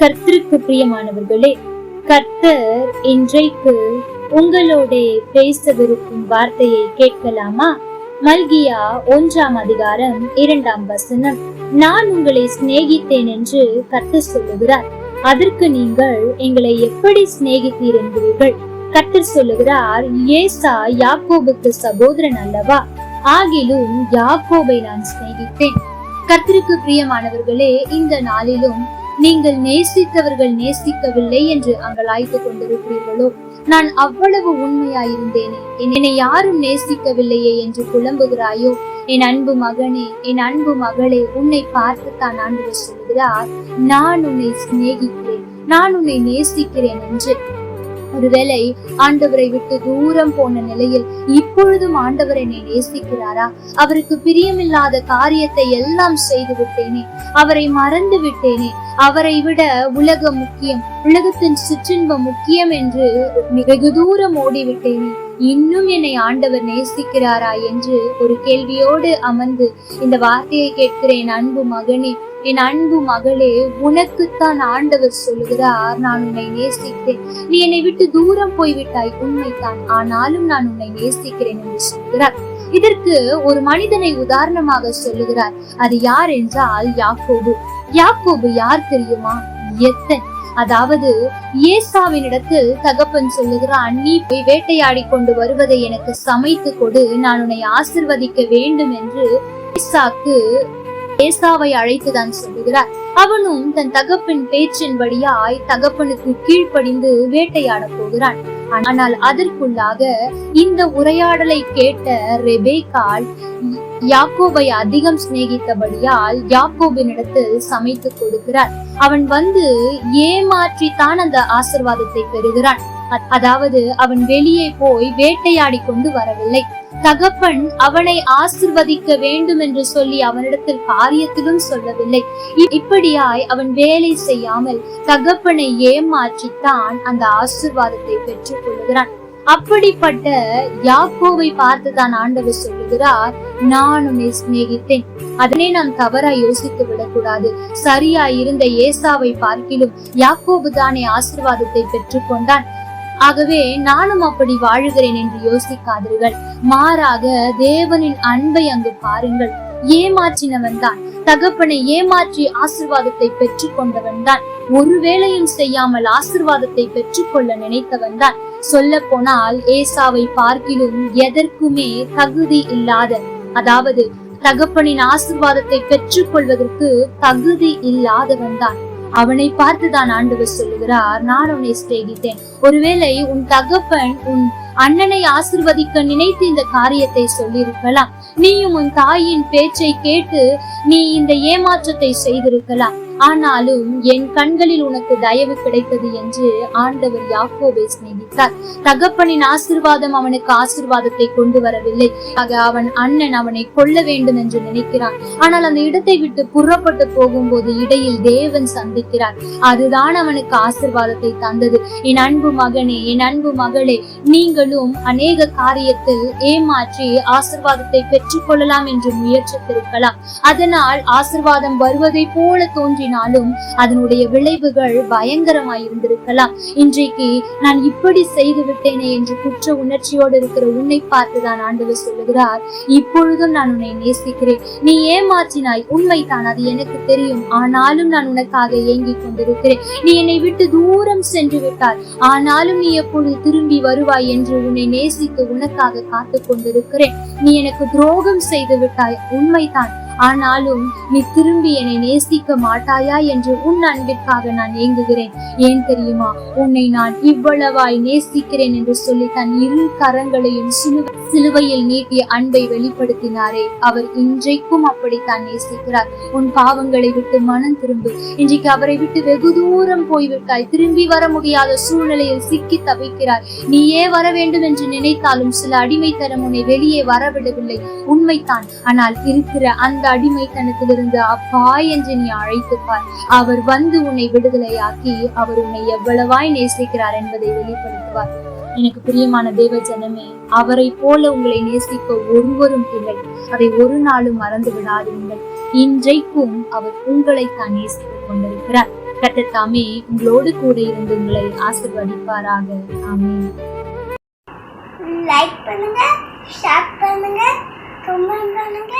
கர்த்தருக்கு பிரியமானவர்களே, கர்த்தர் இன்றைக்கு உங்களோட பேசவிருக்கும் வார்த்தையை கேட்கலாமா? மல்கியா 1ஆம் அதிகாரம் 2ஆம் வசனம். நான் உங்களை சிநேகித்தேன் என்று கர்த்தர் சொல்லுகிறார். அதற்கு நீங்கள் எங்களை எப்படி சிநேகித்தீர் என்கிறீர்கள்? கர்த்தர் சொல்லுகிறார், ஏசா யாக்கோபுக்கு சகோதரன் அல்லவா? ஆகிலும் யாக்கோபை நான் சிநேகித்தேன். கர்த்தருக்கு பிரியமானவர்களே, இந்த நாளிலும் நீங்கள் நேசித்தவர்கள் நேசிக்கவில்லை என்று அங்கலாய்த்து கொண்டிருக்கிறீர்களோ? நான் அவ்வளவு உண்மையாயிருந்தேனே, என்னை யாரும் நேசிக்கவில்லையே என்று புலம்புகிறாயோ? என் அன்பு மகனே, என் அன்பு மகளே, உன்னை பார்த்து தான் ஆண்டவர் சொல்கிறார், நான் உன்னை சிநேகிக்கிறேன், நான் உன்னை நேசிக்கிறேன் என்று. ஒருவேளை ஆண்டவரை விட்டு தூரம் போன நிலையில் இப்பொழுதும் ஆண்டவர் என்னை நேசிக்கிறாரா? அவருக்கு பிரியமில்லாத காரியத்தை எல்லாம் செய்து விட்டேனே, அவரை மறந்து விட்டேனே, அவரை விட உலகம் முக்கியம், உலகத்தின் சிற்றின்பம் முக்கியம் என்று வெகு தூரம் ஓடிவிட்டேனே, இன்னும் என்னை ஆண்டவர் நேசிக்கிறாரா என்று ஒரு கேள்வியோடு அமர்ந்து இந்த வார்த்தையை கேட்கிறேன். அன்பு மகனே, என் அன்பு மகளே, உனக்குத்தான் ஆண்டவர் சொல்லுகிறார், நான் உன்னை நேசிக்கிறேன். நீ என்னை விட்டு தூரம் போய்விட்டாய், உண்மைதான், ஆனாலும் நான் உன்னை நேசிக்கிறேன் என்று சொல்கிறார். இதற்கு ஒரு மனிதனை உதாரணமாக சொல்லுகிறார். அது யார் என்றால் யாக்கோபு. யாக்கோபு யார் தெரியுமா? எத்தன். அதாவது ஏசாவினிடத்தில் தகப்பன் சொல்லுகிறான், நீ போய் வேட்டையாடி கொண்டு வருவதை எனக்கு சமைத்து கொடு, நான் உன்னை ஆசிர்வதிக்க வேண்டும் என்று ஏசாவை அழைத்துதான் சொல்லுகிறார். அவனும் தன் தகப்பன் பேச்சின்படியாய் தகப்பனுக்கு கீழ்ப்படிந்து வேட்டையாட போகிறான். ஆனால் அதற்குள்ளாக இந்த உரையாடலை கேட்ட ரெபேக்காள் யாக்கோபை அதிகம் சிநேகித்தபடியால் யாக்கோபினிடத்தில் சமைத்து கொடுக்கிறார். அவன் வந்து ஏமாற்றித்தான் அந்த ஆசீர்வாதத்தை பெறுகிறான். அதாவது அவன் வெளியே போய் வேட்டையாடி கொண்டு வரவில்லை. தகப்பன் அவனை ஆசிர்வதிக்க வேண்டும் என்று சொல்லி அவனிடத்தில் காரியத்திலும் சொல்லவில்லை. இப்படியாய் அவன் வேலை செய்யாமல் தகப்பனை ஏமாற்றித்தான் அந்த ஆசீர்வாதத்தை பெற்றுக் கொள்கிறான். அப்படிப்பட்ட யாக்கோவை பார்த்துதான் ஆண்டவர் சொல்லுகிறார், நான் உன்னை சிநேகித்தேன். அதனை நாம் தவறா யோசித்து விடக்கூடாது. சரியா இருந்த ஏசாவை பார்க்கிலும் யாக்கோபு தானே ஆசீர்வாதத்தை பெற்றுக் கொண்டான். ஆகவே நானும் அப்படி வாழுகிறேன் என்று யோசிக்காதீர்கள். மாறாக தேவனின் அன்பை அங்கு பாருங்கள். ஏமாற்றினவன் தான், தகப்பனை ஏமாற்றி ஆசீர்வாதத்தை பெற்றுக் கொண்டவன் தான், ஒரு வேளையும் செய்யாமல் ஆசீர்வாதத்தை பெற்றுக்கொள்ள நினைத்தவன் தான். சொல்ல போனால் ஏசாவை பார்க்கிலும் எதற்குமே தகுதி இல்லாத, அதாவது தகப்பனின் ஆசீர்வாதத்தை பெற்றுக் கொள்வதற்கு தகுதி இல்லாதவன் தான். அவனை பார்த்துதான் ஆண்டவர் சொல்லுகிறார், நான் உன்னை சிநேகித்தேன். ஒருவேளை உன் தகப்பன் உன் அண்ணனை ஆசிர்வதிக்க நினைத்து இந்த காரியத்தை சொல்லியிருக்கலாம். நீயும் உன் தாயின் பேச்சை கேட்டு நீ இந்த ஏமாற்றத்தை செய்திருக்கலாம். ஆனாலும் என் கண்களில் உனக்கு தயவு கிடைத்தது என்று ஆண்டவர் யாக்கோபை சிநேகித்தார். தகப்பனின் ஆசீர்வாதம் அவனுக்கு ஆசீர்வாதத்தை கொண்டு வரவில்லை. அவன் அண்ணன் அவனை கொல்ல வேண்டும் என்று நினைக்கிறான். ஆனால் அந்த இடத்தை விட்டு புறப்பட்டு போகும்போது இடையில் தேவன் சந்திக்கிறார். அதுதான் அவனுக்கு ஆசீர்வாதத்தை தந்தது. என் அன்பு மகனே, என் அன்பு மகளே, நீங்களும் அநேக காரியத்தில் ஏமாற்றி ஆசீர்வாதத்தை பெற்றுக் கொள்ளலாம் என்று முயற்சித்திருக்கலாம். அதனால் ஆசீர்வாதம் வருவதை போல தோன்றி அதனுடைய விளைவுகள் பயங்கரமாயிருந்திருக்கலாம். இன்றைக்கு நான் இப்படி செய்து விட்டேனே என்று குற்ற உணர்ச்சியோடு இருக்கிற உன்னை பார்த்துதான் ஆண்டவர் சொல்லுகிறார், இப்பொழுதும் நான் உன்னை நேசிக்கிறேன். நீ ஏமாற்றினாய், உண்மைதான், அது எனக்கு தெரியும். ஆனாலும் நான் உனக்காக ஏங்கிக் கொண்டிருக்கிறேன். நீ என்னை விட்டு தூரம் சென்று விட்டாய், ஆனாலும் நீ எப்பொழுது திரும்பி வருவாய் என்று உன்னை நேசித்து உனக்காக காத்து கொண்டிருக்கிறேன். நீ எனக்கு துரோகம் செய்து விட்டாய், உண்மைதான், ஆனாலும் நீ திரும்பி என்னை நேசிக்க மாட்டாயா என்று உன் அன்பிற்காக நான் ஏங்குகிறேன். ஏன் தெரியுமா? உன்னை நான் இவ்வளவாய் நேசிக்கிறேன் என்று சொல்லி தன் இரு கரங்களையும் சிலுவையில் நீட்டிய அன்பை வெளிப்படுத்தினாரே, அவர் இன்றைக்கும் அப்படித்தான் நேசிக்கிறார். உன் பாவங்களை விட்டு மனம் திரும்பு. இன்றைக்கு அவரை விட்டு வெகு தூரம் போய்விட்டாய், திரும்பி வர முடியாத சூழ்நிலையில் சிக்கி தவிக்கிறாய். நீயே வர வேண்டும் என்று நினைத்தாலும் சில அடிமைத்தனம் உன்னை வெளியே வரவிடவில்லை, உண்மைதான். ஆனால் இருக்கிற அந்த அடிமைத்தனத்திலிருந்து அப்பா என்று நீ அழைத்துப்பார். அவர் வந்து உன்னை விடுதலையாக்கி அவர் உன்னை எவ்வளவாய் நேசிக்கிறார் என்பதை வெளிப்படுத்துவார். எனக்கு பிரியமான தேவ ஜனமே, அவரை போல உங்களை நேசிக்க ஒருவரும் இல்லை. அதை ஒரு நாளும் மறந்து விடாதீர்கள். இன்றைக்கும் அவர் உங்களை தான் நேசித்துக் கொண்டிருக்கிறார். கர்த்தர் தாமே உங்களோடு கூட இருந்து உங்களை ஆசீர்வதிப்பாராக. ஆமென். லைக் பண்ணுங்க, ஷேர் பண்ணுங்க, கமெண்ட் பண்ணுங்க.